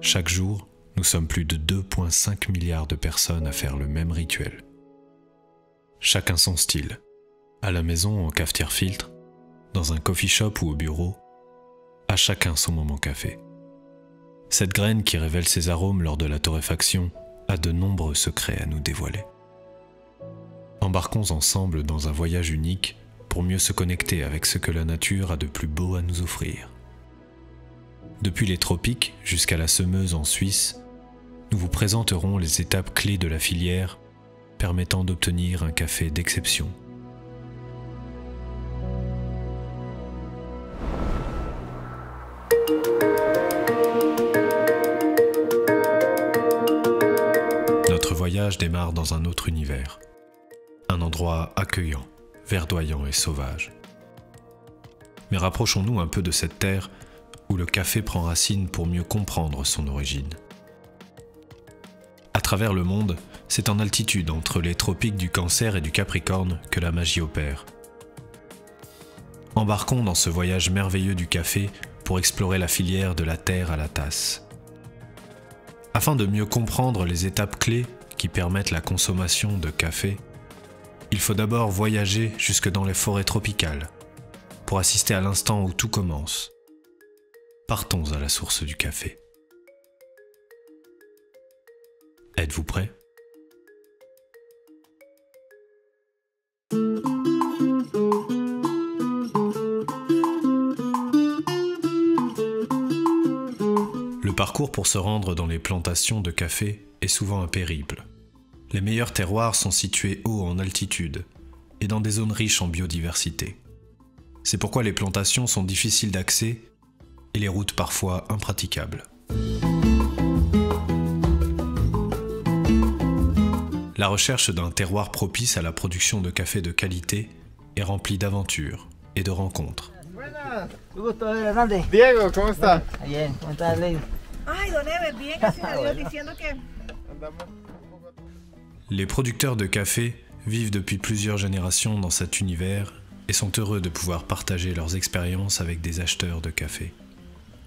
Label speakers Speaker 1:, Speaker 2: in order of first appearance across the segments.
Speaker 1: Chaque jour, nous sommes plus de 2,5 milliards de personnes à faire le même rituel. Chacun son style. À la maison, en cafetière filtre, dans un coffee shop ou au bureau, à chacun son moment café. Cette graine qui révèle ses arômes lors de la torréfaction a de nombreux secrets à nous dévoiler. Embarquons ensemble dans un voyage unique pour mieux se connecter avec ce que la nature a de plus beau à nous offrir. Depuis les tropiques jusqu'à la semeuse en Suisse, nous vous présenterons les étapes clés de la filière permettant d'obtenir un café d'exception. Notre voyage démarre dans un autre univers, un endroit accueillant, verdoyant et sauvage. Mais rapprochons-nous un peu de cette terre où le café prend racine pour mieux comprendre son origine. À travers le monde, c'est en altitude entre les tropiques du Cancer et du Capricorne que la magie opère. Embarquons dans ce voyage merveilleux du café pour explorer la filière de la terre à la tasse. Afin de mieux comprendre les étapes clés qui permettent la consommation de café, il faut d'abord voyager jusque dans les forêts tropicales pour assister à l'instant où tout commence. Partons à la source du café. Êtes-vous prêts ? Le parcours pour se rendre dans les plantations de café est souvent un périple. Les meilleurs terroirs sont situés haut en altitude et dans des zones riches en biodiversité. C'est pourquoi les plantations sont difficiles d'accès et les routes parfois impraticables. La recherche d'un terroir propice à la production de café de qualité est remplie d'aventures et de rencontres.
Speaker 2: Diego, ¿cómo está?
Speaker 3: Bien, ¿cómo estás, Ley?
Speaker 4: Ay, don Ever, bien, gracias a Dios, diciendo que...
Speaker 1: Les producteurs de café vivent depuis plusieurs générations dans cet univers et sont heureux de pouvoir partager leurs expériences avec des acheteurs de café.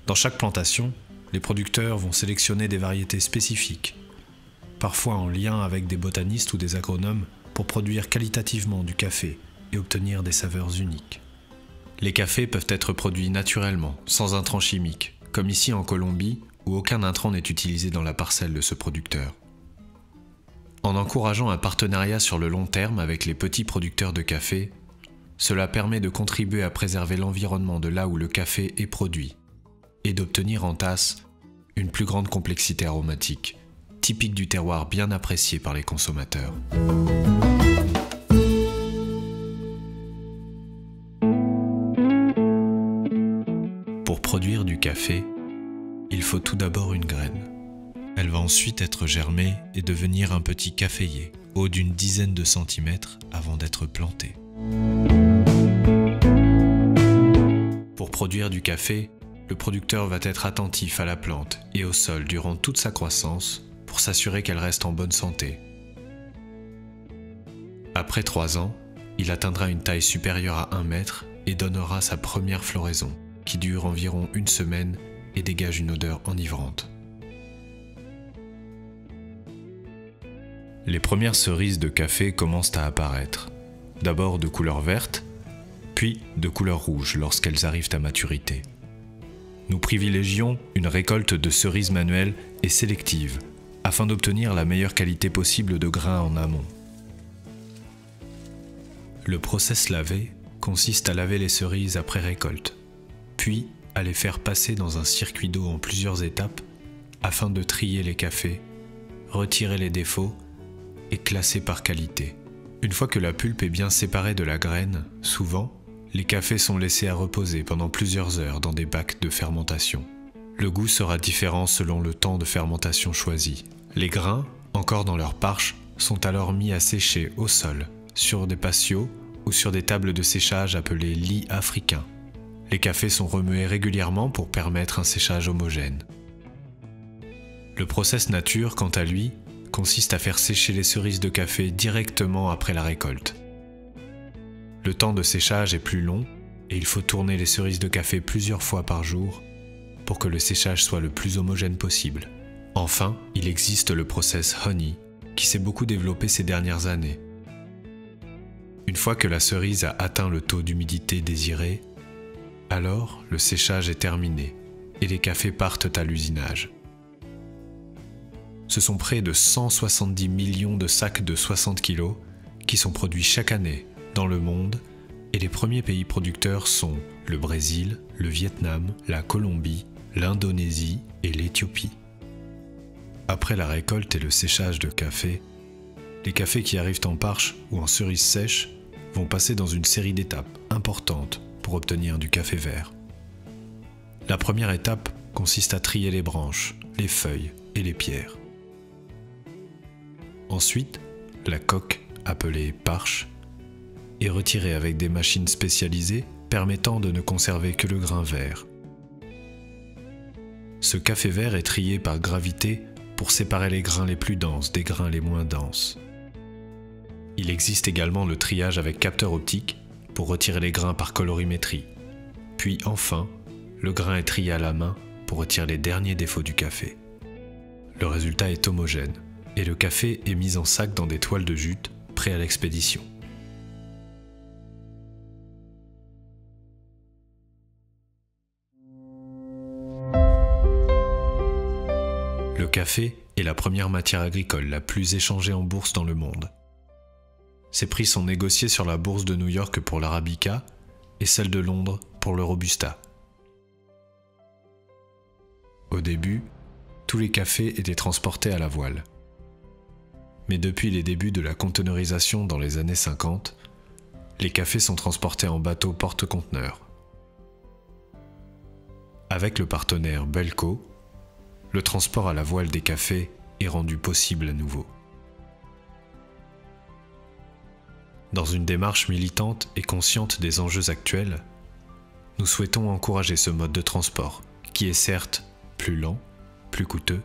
Speaker 1: Dans chaque plantation, les producteurs vont sélectionner des variétés spécifiques, parfois en lien avec des botanistes ou des agronomes pour produire qualitativement du café et obtenir des saveurs uniques. Les cafés peuvent être produits naturellement, sans intrants chimiques, comme ici en Colombie, où aucun intrant n'est utilisé dans la parcelle de ce producteur. En encourageant un partenariat sur le long terme avec les petits producteurs de café, cela permet de contribuer à préserver l'environnement de là où le café est produit et d'obtenir en tasse une plus grande complexité aromatique, typique du terroir bien apprécié par les consommateurs. Pour produire du café, il faut tout d'abord une graine. Elle va ensuite être germée et devenir un petit caféier, haut d'une dizaine de centimètres avant d'être plantée. Pour produire du café, le producteur va être attentif à la plante et au sol durant toute sa croissance pour s'assurer qu'elle reste en bonne santé. Après 3 ans, il atteindra une taille supérieure à 1 mètre et donnera sa première floraison, qui dure environ 1 semaine et dégage une odeur enivrante. Les premières cerises de café commencent à apparaître, d'abord de couleur verte, puis de couleur rouge lorsqu'elles arrivent à maturité. Nous privilégions une récolte de cerises manuelles et sélectives, afin d'obtenir la meilleure qualité possible de grains en amont. Le process lavé consiste à laver les cerises après récolte, puis à les faire passer dans un circuit d'eau en plusieurs étapes afin de trier les cafés, retirer les défauts et classer par qualité. Une fois que la pulpe est bien séparée de la graine, souvent, les cafés sont laissés à reposer pendant plusieurs heures dans des bacs de fermentation. Le goût sera différent selon le temps de fermentation choisi. Les grains, encore dans leur parche, sont alors mis à sécher au sol, sur des patios ou sur des tables de séchage appelées lits africains. Les cafés sont remués régulièrement pour permettre un séchage homogène. Le process nature, quant à lui, consiste à faire sécher les cerises de café directement après la récolte. Le temps de séchage est plus long et il faut tourner les cerises de café plusieurs fois par jour pour que le séchage soit le plus homogène possible. Enfin, il existe le process honey, qui s'est beaucoup développé ces dernières années. Une fois que la cerise a atteint le taux d'humidité désiré, alors le séchage est terminé et les cafés partent à l'usinage. Ce sont près de 170 millions de sacs de 60 kg qui sont produits chaque année dans le monde et les premiers pays producteurs sont le Brésil, le Vietnam, la Colombie, l'Indonésie et l'Éthiopie. Après la récolte et le séchage de café, les cafés qui arrivent en parche ou en cerise sèche vont passer dans une série d'étapes importantes pour obtenir du café vert. La première étape consiste à trier les branches, les feuilles et les pierres. Ensuite, la coque, appelée parche, est retirée avec des machines spécialisées permettant de ne conserver que le grain vert. Ce café vert est trié par gravité pour séparer les grains les plus denses des grains les moins denses. Il existe également le triage avec capteur optique pour retirer les grains par colorimétrie. Puis enfin, le grain est trié à la main pour retirer les derniers défauts du café. Le résultat est homogène et le café est mis en sac dans des toiles de jute prêts à l'expédition. Le café est la première matière agricole la plus échangée en bourse dans le monde. Ses prix sont négociés sur la bourse de New York pour l'Arabica et celle de Londres pour le Robusta. Au début, tous les cafés étaient transportés à la voile. Mais depuis les débuts de la conteneurisation dans les années 50, les cafés sont transportés en bateaux porte-conteneurs. Avec le partenaire Belco, le transport à la voile des cafés est rendu possible à nouveau. Dans une démarche militante et consciente des enjeux actuels, nous souhaitons encourager ce mode de transport, qui est certes plus lent, plus coûteux,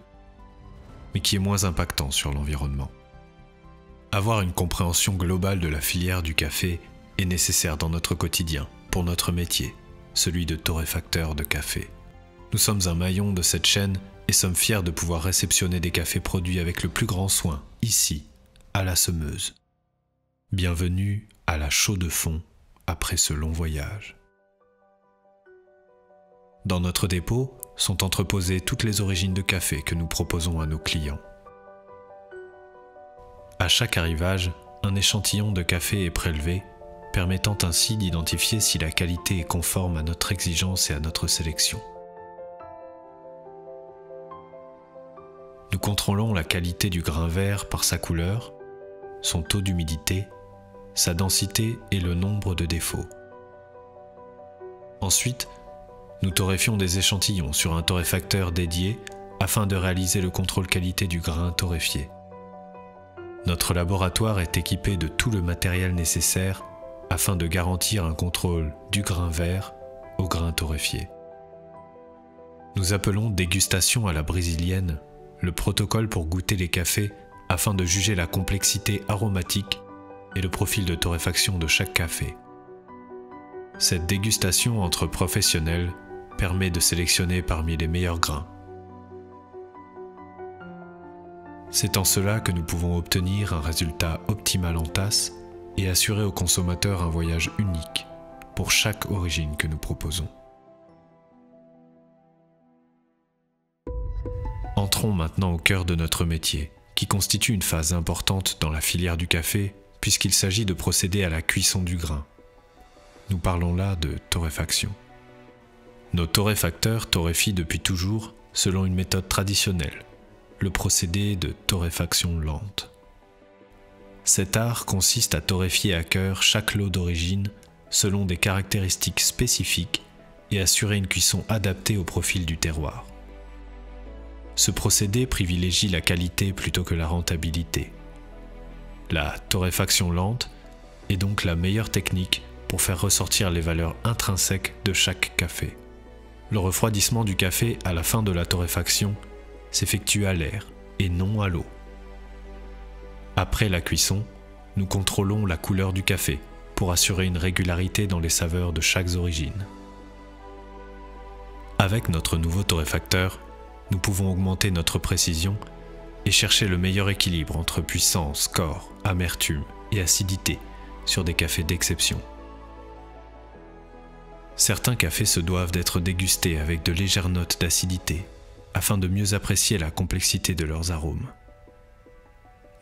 Speaker 1: mais qui est moins impactant sur l'environnement. Avoir une compréhension globale de la filière du café est nécessaire dans notre quotidien, pour notre métier, celui de torréfacteur de café. Nous sommes un maillon de cette chaîne et sommes fiers de pouvoir réceptionner des cafés produits avec le plus grand soin, ici, à la semeuse. Bienvenue à la chaux de fond après ce long voyage. Dans notre dépôt sont entreposées toutes les origines de café que nous proposons à nos clients. À chaque arrivage, un échantillon de café est prélevé, permettant ainsi d'identifier si la qualité est conforme à notre exigence et à notre sélection. Nous contrôlons la qualité du grain vert par sa couleur, son taux d'humidité, sa densité et le nombre de défauts. Ensuite, nous torréfions des échantillons sur un torréfacteur dédié afin de réaliser le contrôle qualité du grain torréfié. Notre laboratoire est équipé de tout le matériel nécessaire afin de garantir un contrôle du grain vert au grain torréfié. Nous appelons dégustation à la brésilienne le protocole pour goûter les cafés afin de juger la complexité aromatique et le profil de torréfaction de chaque café. Cette dégustation entre professionnels permet de sélectionner parmi les meilleurs grains. C'est en cela que nous pouvons obtenir un résultat optimal en tasse et assurer au consommateur un voyage unique pour chaque origine que nous proposons. Entrons maintenant au cœur de notre métier, qui constitue une phase importante dans la filière du café, puisqu'il s'agit de procéder à la cuisson du grain. Nous parlons là de torréfaction. Nos torréfacteurs torréfient depuis toujours selon une méthode traditionnelle, le procédé de torréfaction lente. Cet art consiste à torréfier à cœur chaque lot d'origine selon des caractéristiques spécifiques et assurer une cuisson adaptée au profil du terroir. Ce procédé privilégie la qualité plutôt que la rentabilité. La torréfaction lente est donc la meilleure technique pour faire ressortir les valeurs intrinsèques de chaque café. Le refroidissement du café à la fin de la torréfaction s'effectue à l'air et non à l'eau. Après la cuisson, nous contrôlons la couleur du café pour assurer une régularité dans les saveurs de chaque origine. Avec notre nouveau torréfacteur, nous pouvons augmenter notre précision et chercher le meilleur équilibre entre puissance, corps, amertume et acidité sur des cafés d'exception. Certains cafés se doivent d'être dégustés avec de légères notes d'acidité afin de mieux apprécier la complexité de leurs arômes.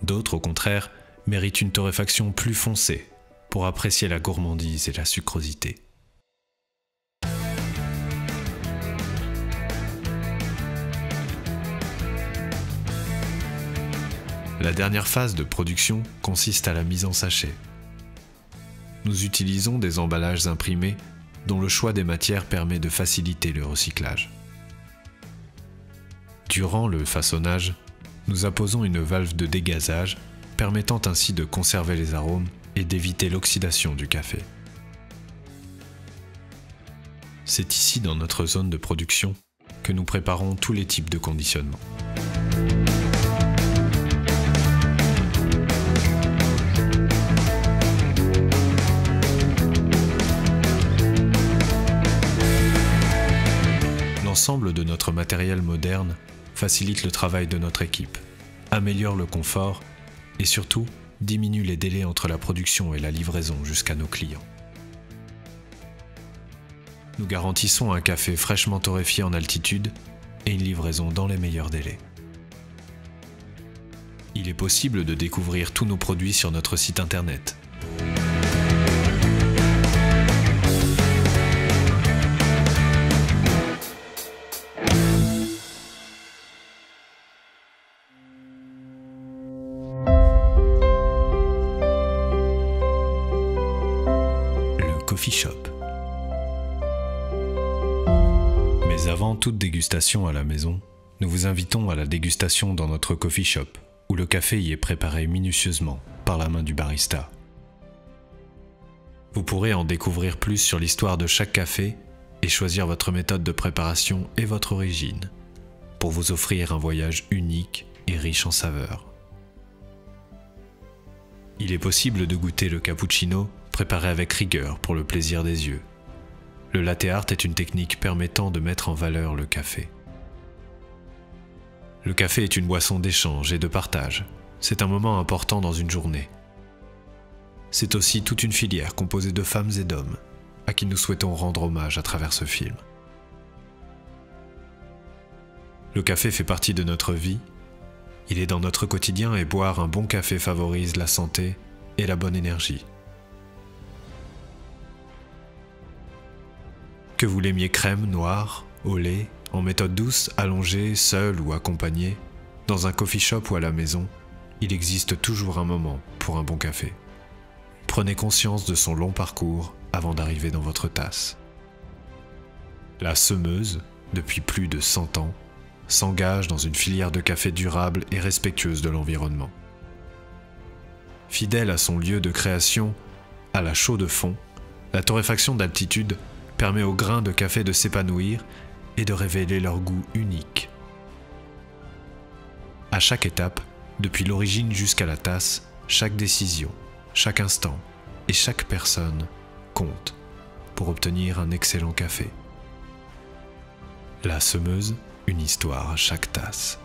Speaker 1: D'autres, au contraire, méritent une torréfaction plus foncée pour apprécier la gourmandise et la sucrosité. La dernière phase de production consiste à la mise en sachet. Nous utilisons des emballages imprimés dont le choix des matières permet de faciliter le recyclage. Durant le façonnage, nous apposons une valve de dégazage permettant ainsi de conserver les arômes et d'éviter l'oxydation du café. C'est ici, dans notre zone de production, que nous préparons tous les types de conditionnement. L'ensemble de notre matériel moderne facilite le travail de notre équipe, améliore le confort et surtout diminue les délais entre la production et la livraison jusqu'à nos clients. Nous garantissons un café fraîchement torréfié en altitude et une livraison dans les meilleurs délais. Il est possible de découvrir tous nos produits sur notre site internet. Coffee Shop. Mais avant toute dégustation à la maison, nous vous invitons à la dégustation dans notre Coffee Shop, où le café y est préparé minutieusement par la main du barista. Vous pourrez en découvrir plus sur l'histoire de chaque café et choisir votre méthode de préparation et votre origine, pour vous offrir un voyage unique et riche en saveurs. Il est possible de goûter le cappuccino préparé avec rigueur pour le plaisir des yeux. Le latte art est une technique permettant de mettre en valeur le café. Le café est une boisson d'échange et de partage. C'est un moment important dans une journée. C'est aussi toute une filière composée de femmes et d'hommes, à qui nous souhaitons rendre hommage à travers ce film. Le café fait partie de notre vie. Il est dans notre quotidien et boire un bon café favorise la santé et la bonne énergie. Que vous l'aimiez crème, noire, au lait, en méthode douce, allongée, seul ou accompagné, dans un coffee shop ou à la maison, il existe toujours un moment pour un bon café. Prenez conscience de son long parcours avant d'arriver dans votre tasse. La semeuse, depuis plus de 100 ans, s'engage dans une filière de café durable et respectueuse de l'environnement. Fidèle à son lieu de création, à la chaux de fond, la torréfaction d'altitude permet aux grains de café de s'épanouir et de révéler leur goût unique. À chaque étape, depuis l'origine jusqu'à la tasse, chaque décision, chaque instant et chaque personne compte pour obtenir un excellent café. La semeuse, une histoire à chaque tasse.